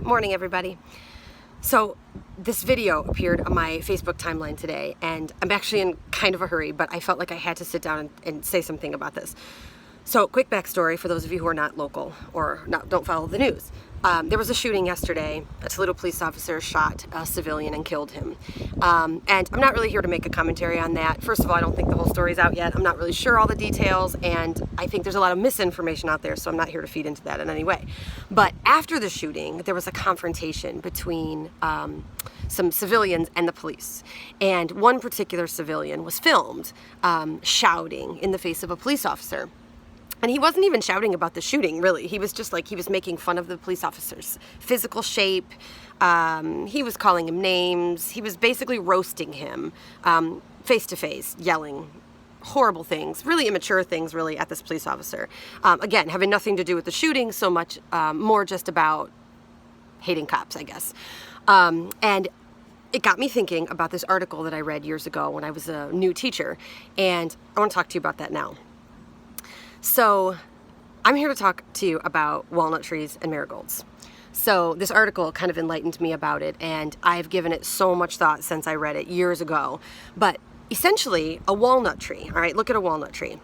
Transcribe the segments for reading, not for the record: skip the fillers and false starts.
Morning, everybody. So this video appeared on my Facebook timeline today, and I'm actually in kind of a hurry, but I felt like I had to sit down and say something about this. So quick backstory for those of you who are not local or don't follow the news. There was a shooting yesterday. A Toledo police officer shot a civilian and killed him. And I'm not really here to make a commentary on that. First of all, I don't think the whole story's out yet. I'm not really sure all the details, and I think there's a lot of misinformation out there, so I'm not here to feed into that in any way. But after the shooting, there was a confrontation between some civilians and the police. And one particular civilian was filmed shouting in the face of a police officer. And he wasn't even shouting about the shooting, really. He was just like, he was making fun of the police officer's physical shape. He was calling him names. He was basically roasting him face to face, yelling horrible things, really immature things, really, at this police officer. Again, having nothing to do with the shooting so much, more just about hating cops, I guess. And it got me thinking about this article that I read years ago when I was a new teacher. And I want to talk to you about that now. So I'm here to talk to you about walnut trees and marigolds. So this article kind of enlightened me about it, and I've given it so much thought since I read it years ago. But essentially, a walnut tree, all right, look at a walnut tree.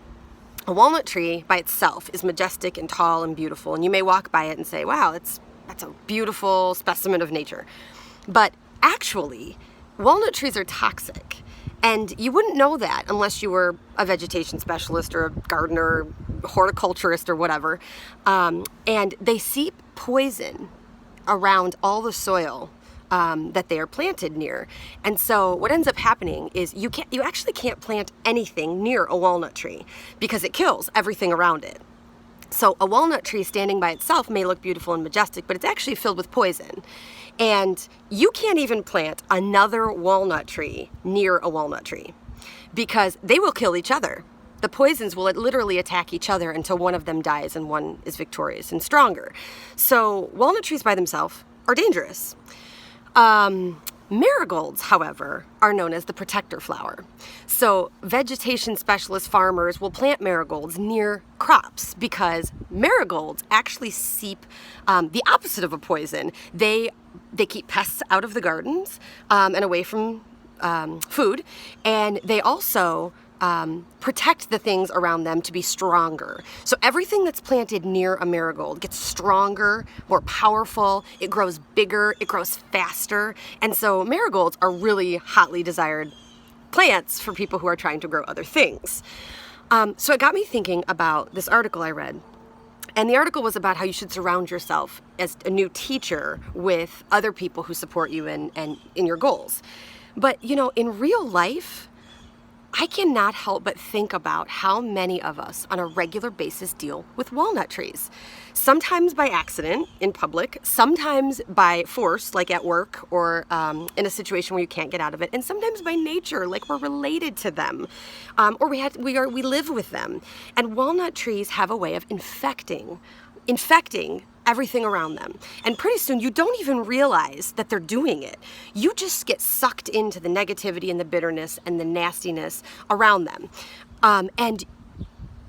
A walnut tree by itself is majestic and tall and beautiful, and you may walk by it and say, wow, that's a beautiful specimen of nature. But actually, walnut trees are toxic. And you wouldn't know that unless you were a vegetation specialist or a gardener, horticulturist or whatever. And they seep poison around all the soil that they are planted near. And so what ends up happening is you actually can't plant anything near a walnut tree because it kills everything around it. So a walnut tree standing by itself may look beautiful and majestic, but it's actually filled with poison. And you can't even plant another walnut tree near a walnut tree because they will kill each other. The poisons will literally attack each other until one of them dies and one is victorious and stronger. So walnut trees by themselves are dangerous. Marigolds, however, are known as the protector flower. So vegetation specialist farmers will plant marigolds near crops because marigolds actually seep the opposite of a poison. They keep pests out of the gardens and away from food, and they also protect the things around them to be stronger. So everything that's planted near a marigold gets stronger, more powerful, it grows bigger, it grows faster. And so marigolds are really hotly desired plants for people who are trying to grow other things. So it got me thinking about this article I read. And the article was about how you should surround yourself as a new teacher with other people who support you and in your goals. But, you know, in real life, I cannot help but think about how many of us on a regular basis deal with walnut trees. Sometimes by accident in public, sometimes by force, like at work or in a situation where you can't get out of it, and sometimes by nature, like we're related to them, or we live with them. And walnut trees have a way of infecting everything around them. And pretty soon you don't even realize that they're doing it. You just get sucked into the negativity and the bitterness and the nastiness around them. And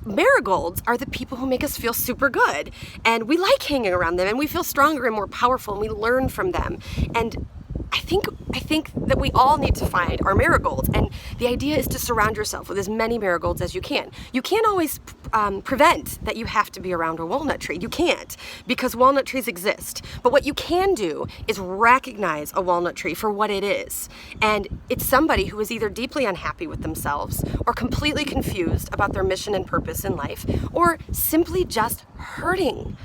marigolds are the people who make us feel super good. And we like hanging around them, and we feel stronger and more powerful, and we learn from them. And I think that we all need to find our marigolds, and the idea is to surround yourself with as many marigolds as you can. You can't always prevent that you have to be around a walnut tree. You can't, because walnut trees exist. But what you can do is recognize a walnut tree for what it is. And it's somebody who is either deeply unhappy with themselves or completely confused about their mission and purpose in life, or simply just hurting.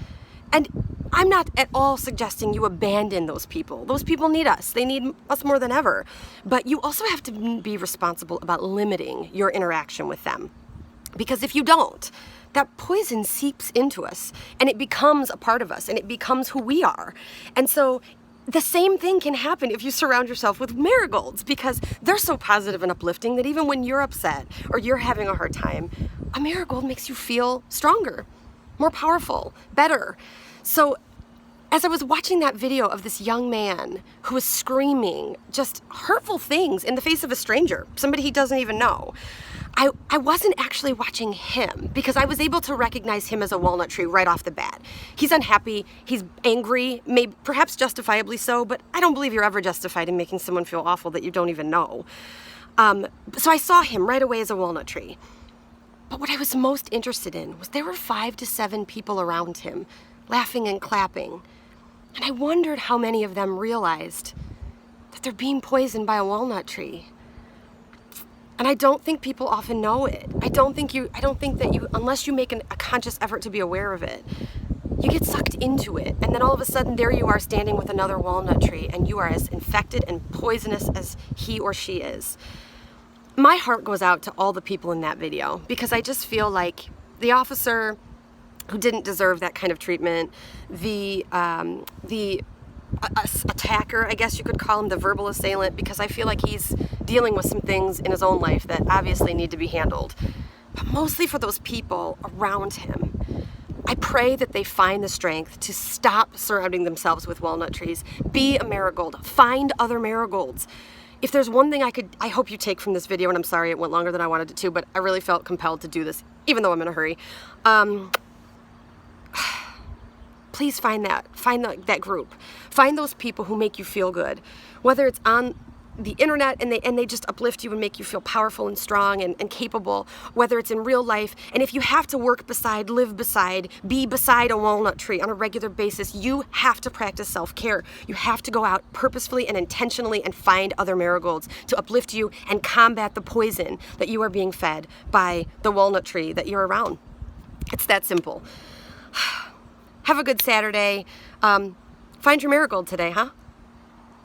And I'm not at all suggesting you abandon those people. Those people need us. They need us more than ever. But you also have to be responsible about limiting your interaction with them. Because if you don't, that poison seeps into us, and it becomes a part of us, and it becomes who we are. And so the same thing can happen if you surround yourself with marigolds, because they're so positive and uplifting that even when you're upset or you're having a hard time, a marigold makes you feel stronger, more powerful, better. So as I was watching that video of this young man who was screaming just hurtful things in the face of a stranger, somebody he doesn't even know, I wasn't actually watching him because I was able to recognize him as a walnut tree right off the bat. He's unhappy, he's angry, maybe perhaps justifiably so, but I don't believe you're ever justified in making someone feel awful that you don't even know. So I saw him right away as a walnut tree. But what I was most interested in was there were 5 to 7 people around him, laughing and clapping. And I wondered how many of them realized that they're being poisoned by a walnut tree. And I don't think people often know it. I don't think that you, unless you make a conscious effort to be aware of it, you get sucked into it. And then all of a sudden there you are standing with another walnut tree and you are as infected and poisonous as he or she is. My heart goes out to all the people in that video because I just feel like the officer who didn't deserve that kind of treatment, the attacker, I guess you could call him, the verbal assailant, because I feel like he's dealing with some things in his own life that obviously need to be handled. But mostly for those people around him, I pray that they find the strength to stop surrounding themselves with walnut trees. Be a marigold. Find other marigolds. If there's one thing I hope you take from this video, and I'm sorry it went longer than I wanted it to, but I really felt compelled to do this, even though I'm in a hurry. Please find that group. Find those people who make you feel good, whether it's on the internet and they just uplift you and make you feel powerful and strong and capable, whether it's in real life. And if you have to work beside, live beside, be beside a walnut tree on a regular basis, you have to practice self-care. You have to go out purposefully and intentionally and find other marigolds to uplift you and combat the poison that you are being fed by the walnut tree that you're around. It's that simple. Have a good Saturday. Find your marigold today, huh?